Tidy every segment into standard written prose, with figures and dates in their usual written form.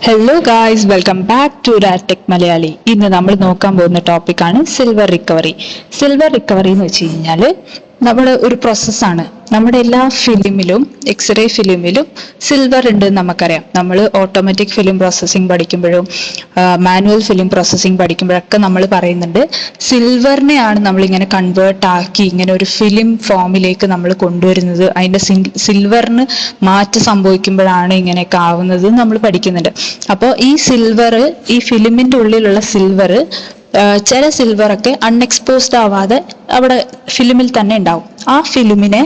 Hello guys, welcome back to Ratech Malayali. ഇന്ന് നമ്മൾ നോക്കാൻ പോകുന്ന ടോപ്പിക്കാണ് സിൽവർ റിക്കവറി. സിൽവർ റിക്കവറി എന്ന് വെച്ച് കഴിഞ്ഞാൽ നമ്മുടെ ഒരു പ്രോസസ്സാണ്. നമ്മുടെ എല്ലാ ഫിലിമിലും, എക്സ്റേ ഫിലിമിലും സിൽവർ ഉണ്ട് എന്ന് നമുക്കറിയാം. നമ്മൾ ഓട്ടോമാറ്റിക് ഫിലിം പ്രോസസ്സിംഗ് പഠിക്കുമ്പോഴും മാനുവൽ ഫിലിം പ്രോസസ്സിംഗ് പഠിക്കുമ്പോഴൊക്കെ നമ്മൾ പറയുന്നുണ്ട് സിൽവറിനെയാണ് നമ്മളിങ്ങനെ കൺവേർട്ട് ആക്കി ഇങ്ങനെ ഒരു ഫിലിം ഫോമിലേക്ക് നമ്മൾ കൊണ്ടുവരുന്നത്. അതിൻ്റെ സിൽവറിന് മാറ്റം സംഭവിക്കുമ്പോഴാണ് ഇങ്ങനെയൊക്കെ ആവുന്നത് നമ്മൾ പഠിക്കുന്നുണ്ട്. അപ്പോൾ ഈ സിൽവർ, ഈ ഫിലിമിന്റെ ഉള്ളിലുള്ള സിൽവർ, ചില സിൽവറൊക്കെ അൺഎക്സ്പോസ്ഡ് ആവാതെ അവിടെ ഫിലിമിൽ തന്നെ ഉണ്ടാവും. ആ ഫിലിമിനെ,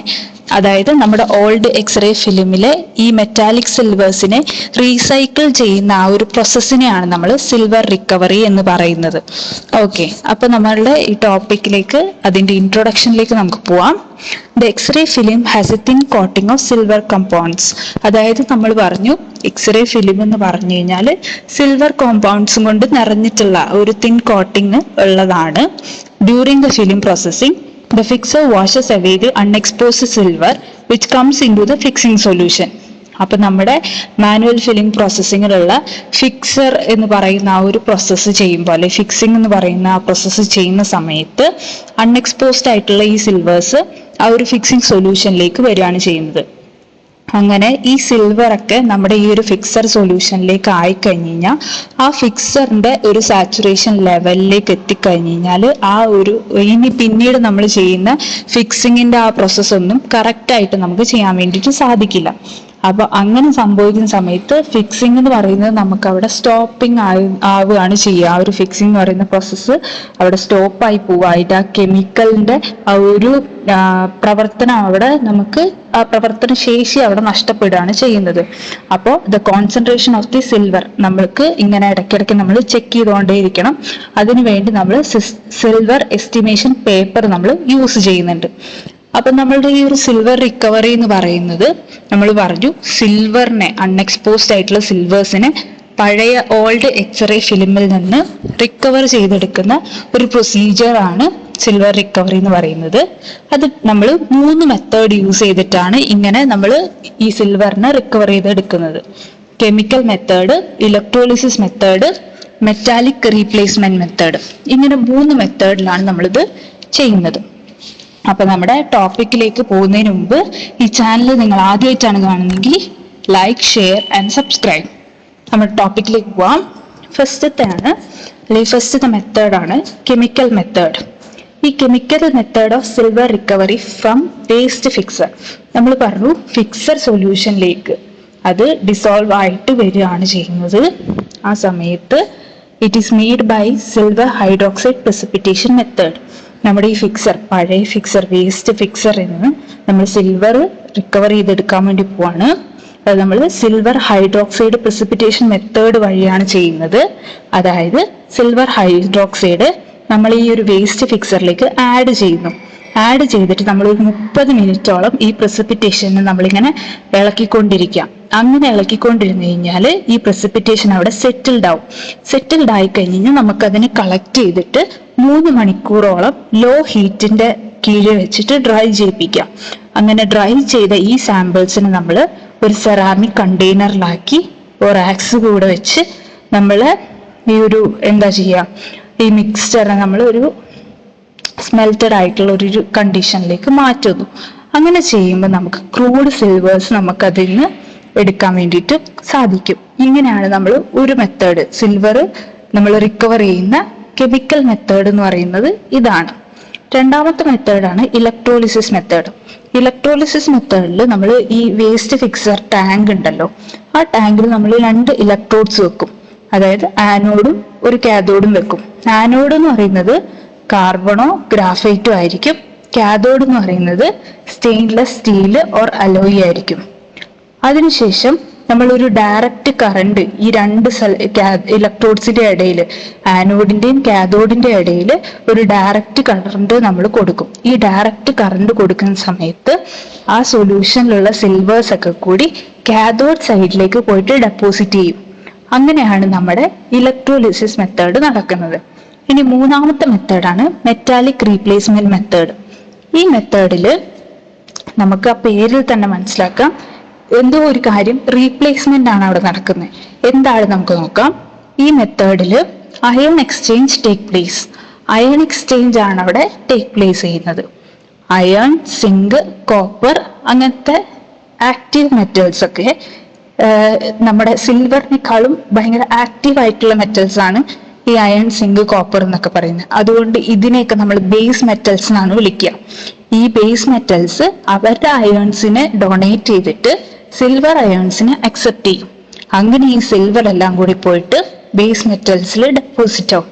അതായത് നമ്മുടെ ഓൾഡ് എക്സ്റേ ഫിലിമിലെ ഈ മെറ്റാലിക് സിൽവേഴ്സിനെ റീസൈക്കിൾ ചെയ്യുന്ന ആ ഒരു പ്രോസസ്സിനെയാണ് നമ്മൾ സിൽവർ റിക്കവറി എന്ന് പറയുന്നത്. ഓക്കെ, അപ്പൊ നമ്മളുടെ ഈ ടോപ്പിക്കിലേക്ക്, അതിന്റെ ഇൻട്രൊഡക്ഷനിലേക്ക് നമുക്ക് പോവാം. The x-ray film has a thin coating of silver compounds. അതായത് നമ്മൾ പറഞ്ഞു എക്സ്റേ ഫിലിം എന്ന് പറഞ്ഞു കഴിഞ്ഞാൽ സിൽവർ കോമ്പൗണ്ട്സും കൊണ്ട് നിറഞ്ഞിട്ടുള്ള ഒരു തിൻ കോട്ടിംഗ് ഉള്ളതാണ്. During the film processing the fixer washes away the unexposed silver which comes into the fixing solution. അപ്പൊ നമ്മുടെ മാനുവൽ ഫിലിം പ്രോസസ്സിങ്ങിലുള്ള ഫിക്സർ എന്ന് പറയുന്ന ആ ഒരു പ്രോസസ്സ് ചെയ്യുമ്പോൾ, അല്ലെ ഫിക്സിംഗ് എന്ന് പറയുന്ന ആ പ്രോസസ്സ് ചെയ്യുന്ന സമയത്ത് അൺഎക്സ്പോസ്ഡ് ആയിട്ടുള്ള ഈ സിൽവേഴ്സ് ആ ഒരു ഫിക്സിംഗ് സൊല്യൂഷനിലേക്ക് വരികയാണ് ചെയ്യുന്നത്. അങ്ങനെ ഈ സിൽവർ ഒക്കെ നമ്മുടെ ഈ ഒരു ഫിക്സർ സൊല്യൂഷനിലേക്ക് ആയിക്കഴിഞ്ഞ് കഴിഞ്ഞാൽ ആ ഫിക്സറിന്റെ ഒരു സാച്ചുറേഷൻ ലെവലിലേക്ക് എത്തിക്കഴിഞ്ഞ് കഴിഞ്ഞാൽ ആ ഒരു ഇനി പിന്നീട് നമ്മൾ ചെയ്യുന്ന ഫിക്സിങ്ങിന്റെ ആ പ്രോസസ്സ് ഒന്നും കറക്റ്റ് ആയിട്ട് നമുക്ക് ചെയ്യാൻ വേണ്ടിയിട്ട് സാധിക്കില്ല. അപ്പൊ അങ്ങനെ സംഭവിക്കുന്ന സമയത്ത് ഫിക്സിംഗ് എന്ന് പറയുന്നത് നമുക്ക് അവിടെ സ്റ്റോപ്പിംഗ് ആവുകയാണ് ചെയ്യുക. ആ ഒരു ഫിക്സിംഗ് എന്ന് പറയുന്ന പ്രോസസ്സ് അവിടെ സ്റ്റോപ്പായി പോവുക. അതിന്റെ ആ കെമിക്കലിന്റെ ആ ഒരു പ്രവർത്തനം അവിടെ നമുക്ക്, ആ പ്രവർത്തന ശേഷി അവിടെ നഷ്ടപ്പെടുകയാണ് ചെയ്യുന്നത്. അപ്പോൾ the concentration of the silver നമ്മൾക്ക് ഇങ്ങനെ ഇടയ്ക്കിടയ്ക്ക് നമ്മൾ ചെക്ക് ചെയ്തുകൊണ്ടേയിരിക്കണം. അതിനുവേണ്ടി നമ്മൾ സിൽവർ എസ്റ്റിമേഷൻ പേപ്പർ നമ്മൾ യൂസ് ചെയ്യുന്നുണ്ട്. അപ്പൊ നമ്മളുടെ ഈ ഒരു സിൽവർ റിക്കവറി എന്ന് പറയുന്നത്, നമ്മൾ പറഞ്ഞു സിൽവറിനെ, അൺഎക്സ്പോസ്ഡ് ആയിട്ടുള്ള സിൽവേഴ്സിനെ പഴയ ഓൾഡ് എക്സ്റേ ഫിലിമിൽ നിന്ന് റിക്കവർ ചെയ്തെടുക്കുന്ന ഒരു പ്രൊസീജിയർ ആണ് സിൽവർ റിക്കവറി എന്ന് പറയുന്നത്. അത് നമ്മൾ 3 മെത്തേഡ് യൂസ് ചെയ്തിട്ടാണ് ഇങ്ങനെ നമ്മൾ ഈ സിൽവറിനെ റിക്കവർ ചെയ്തെടുക്കുന്നത്. Chemical method, electrolysis method, metallic replacement method. ഇങ്ങനെ 3 മെത്തേഡിലാണ് നമ്മളിത് ചെയ്യുന്നത്. അപ്പൊ നമ്മുടെ ടോപ്പിക്കിലേക്ക് പോകുന്നതിന് മുമ്പ് ഈ ചാനൽ നിങ്ങൾ ആദ്യമായിട്ടാണ് കാണുന്നതെങ്കിൽ ലൈക്ക്, ഷെയർ ആൻഡ് സബ്സ്ക്രൈബ്. നമ്മുടെ ടോപ്പിക്കിലേക്ക് പോവാം. ഫസ്റ്റത്തെ മെത്തേഡാണ് കെമിക്കൽ മെത്തേഡ്. ഈ chemical method of silver recovery from waste fixer. നമ്മൾ പറഞ്ഞു ഫിക്സർ സൊല്യൂഷനിലേക്ക് അത് ഡിസോൾവ് ആയിട്ട് വരികയാണ് ചെയ്യുന്നത്. ആ സമയത്ത് it is made by silver hydroxide precipitation method. നമ്മുടെ ഈ ഫിക്സർ, പഴയ ഫിക്സർ, വേസ്റ്റ് ഫിക്സറിൽ നിന്ന് നമ്മൾ സിൽവർ റിക്കവർ ചെയ്തെടുക്കാൻ വേണ്ടി പോവാണ്. അത് നമ്മൾ സിൽവർ ഹൈഡ്രോക്സൈഡ് പ്രസിപ്പിറ്റേഷൻ മെത്തേഡ് വഴിയാണ് ചെയ്യുന്നത്. അതായത് സിൽവർ ഹൈഡ്രോക്സൈഡ് നമ്മൾ ഈ ഒരു വേസ്റ്റ് ഫിക്സറിലേക്ക് ആഡ് ചെയ്യുന്നു. ആഡ് ചെയ്തിട്ട് നമ്മൾ ഒരു 30 മിനിറ്റോളം ഈ പ്രസിപ്പിറ്റേഷനെ നമ്മളിങ്ങനെ ഇളക്കിക്കൊണ്ടിരിക്കാം. അങ്ങനെ ഇളക്കിക്കൊണ്ടിരുന്നു കഴിഞ്ഞാൽ ഈ പ്രസിപ്പിറ്റേഷൻ അവിടെ സെറ്റിൽഡ് ആവും. സെറ്റിൽഡ് ആയി കഴിഞ്ഞാൽ നമുക്കതിനെ കളക്ട് ചെയ്തിട്ട് 3 മണിക്കൂറോളം ലോ ഹീറ്റിന്റെ കീഴിൽ വെച്ചിട്ട് ഡ്രൈ ചെയ്യിപ്പിക്കാം. അങ്ങനെ ഡ്രൈ ചെയ്ത ഈ സാമ്പിൾസിനെ നമ്മൾ ഒരു സെറാമിക് കണ്ടെയ്നറിലാക്കി ബോറാക്സ് കൂടെ വെച്ച് നമ്മൾ ഈ ഒരു എന്താ ചെയ്യുക, ഈ മിക്സ്ചറിനെ നമ്മൾ ഒരു സ്മെൽറ്റഡ് ആയിട്ടുള്ള ഒരു കണ്ടീഷനിലേക്ക് മാറ്റുന്നു. അങ്ങനെ ചെയ്യുമ്പോൾ നമുക്ക് ക്രൂഡ് സിൽവേഴ്സ് നമുക്ക് അതിൽ നിന്ന് എടുക്കാൻ വേണ്ടിയിട്ട് സാധിക്കും. ഇങ്ങനെയാണ് നമ്മൾ ഒരു മെത്തേഡ്, സിൽവർ നമ്മൾ റിക്കവർ ചെയ്യുന്ന കെമിക്കൽ മെത്തേഡ് എന്ന് പറയുന്നത് ഇതാണ്. രണ്ടാമത്തെ മെത്തേഡാണ് ഇലക്ട്രോളിസിസ് മെത്തേഡ്. ഇലക്ട്രോളിസിസ് മെത്തേഡിൽ നമ്മൾ ഈ വേസ്റ്റ് ഫിക്സർ ടാങ്ക് ഉണ്ടല്ലോ, ആ ടാങ്കിൽ നമ്മൾ 2 ഇലക്ട്രോഡ്സ് വെക്കും. അതായത് ആനോഡും ഒരു കാഥോഡും വെക്കും. ആനോഡ് എന്ന് പറയുന്നത് കാർബണോ ഗ്രാഫൈറ്റോ ആയിരിക്കും. കാഥോഡ് എന്ന് പറയുന്നത് സ്റ്റെയിൻലെസ് സ്റ്റീൽ ഓർ അലോയി ആയിരിക്കും. അതിനുശേഷം നമ്മൾ ഒരു ഡയറക്റ്റ് കറണ്ട് ഈ 2 ഇലക്ട്രോഡ്സിന്റെ ഇടയിൽ, ആനോഡിന്റെയും കാഥോഡിന്റെ ഇടയിൽ ഒരു ഡയറക്റ്റ് കറണ്ട് നമ്മൾ കൊടുക്കും. ഈ ഡയറക്റ്റ് കറണ്ട് കൊടുക്കുന്ന സമയത്ത് ആ സൊല്യൂഷനിലുള്ള സിൽവേഴ്സ് ഒക്കെ കൂടി കാഥോഡ് സൈഡിലേക്ക് പോയിട്ട് ഡെപ്പോസിറ്റ് ചെയ്യും. അങ്ങനെയാണ് നമ്മുടെ ഇലക്ട്രോലിസിസ് മെത്തേഡ് നടക്കുന്നത്. ഇനി മൂന്നാമത്തെ മെത്തേഡാണ് മെറ്റാലിക് റീപ്ലേസ്മെന്റ് മെത്തേഡ്. ഈ മെത്തേഡിൽ നമുക്ക് ആ പേരിൽ തന്നെ മനസ്സിലാക്കാം, എന്തോ ഒരു കാര്യം റീപ്ലേസ്മെന്റ് ആണ് അവിടെ നടക്കുന്നത്. എന്താണ് നമുക്ക് നോക്കാം. ഈ മെത്തേഡിൽ iron exchange take place. Iron exchange ആണ് അവിടെ ടേക്ക് പ്ലേസ് ചെയ്യുന്നത്. അയൺ, സിങ്ക്, കോപ്പർ അങ്ങനത്തെ ആക്റ്റീവ് മെറ്റൽസ് ഒക്കെ നമ്മുടെ സിൽവറിനേക്കാളും ഭയങ്കര ആക്റ്റീവ് ആയിട്ടുള്ള മെറ്റൽസ് ആണ് ഈ അയൺ, സിങ്ക്, കോപ്പർ എന്നൊക്കെ പറയുന്നത്. അതുകൊണ്ട് ഇതിനെയൊക്കെ നമ്മൾ ബേസ് മെറ്റൽസ് എന്നാണ് വിളിക്കുക. ഈ ബേസ് മെറ്റൽസ് അവരുടെ അയൺസിനെ ഡൊണേറ്റ് ചെയ്തിട്ട് സിൽവർ അയൺസിനെ അക്സെപ്റ്റ് ചെയ്യും. അങ്ങനെ ഈ സിൽവർ എല്ലാം കൂടി പോയിട്ട് ബേസ് മെറ്റൽസിൽ ഡെപ്പോസിറ്റ് ആവും.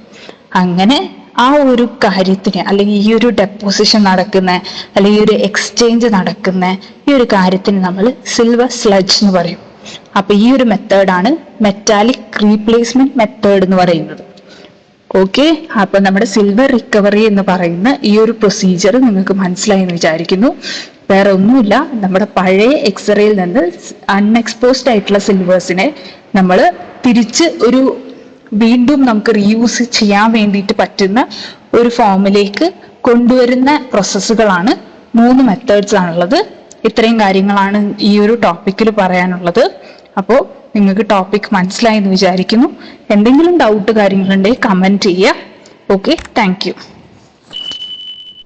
അങ്ങനെ ആ ഒരു കാര്യത്തിന് അല്ലെങ്കിൽ ഈ ഒരു ഡെപ്പോസിഷൻ നടക്കുന്ന അല്ലെങ്കിൽ ഈ ഒരു എക്സ്ചേഞ്ച് നടക്കുന്ന ഈ ഒരു കാര്യത്തിന് നമ്മൾ സിൽവർ സ്ലഡ്ജ് എന്ന് പറയും. അപ്പൊ ഈ ഒരു മെത്തേഡാണ് മെറ്റാലിക് റീപ്ലേസ്മെന്റ് മെത്തേഡ് എന്ന് പറയുന്നത്. ഓക്കെ, അപ്പൊ നമ്മുടെ സിൽവർ റിക്കവറി എന്ന് പറയുന്ന ഈ ഒരു പ്രൊസീജിയർ നിങ്ങൾക്ക് മനസ്സിലായി എന്ന് വിചാരിക്കുന്നു. വേറെ ഒന്നുമില്ല, നമ്മുടെ പഴയ എക്സ്റേയിൽ നിന്ന് അൺഎക്സ്പോസ്ഡ് ആയിട്ടുള്ള സിൽവേഴ്സിനെ നമ്മൾ തിരിച്ച് വീണ്ടും നമുക്ക് റീയൂസ് ചെയ്യാൻ വേണ്ടിയിട്ട് പറ്റുന്ന ഒരു ഫോമിലേക്ക് കൊണ്ടുവരുന്ന പ്രോസസ്സുകളാണ് 3 മെത്തേഡ്സ് ആണുള്ളത്. ഇത്രയും കാര്യങ്ങളാണ് ഈ ഒരു ടോപ്പിക്കിൽ പറയാനുള്ളത്. അപ്പോൾ നിങ്ങൾക്ക് ടോപ്പിക് മനസ്സിലായി എന്ന് വിചാരിക്കുന്നു. എന്തെങ്കിലും ഡൗട്ട് കാര്യങ്ങളുണ്ടെങ്കിൽ കമന്റ് ചെയ്യുക. Okay, thank you.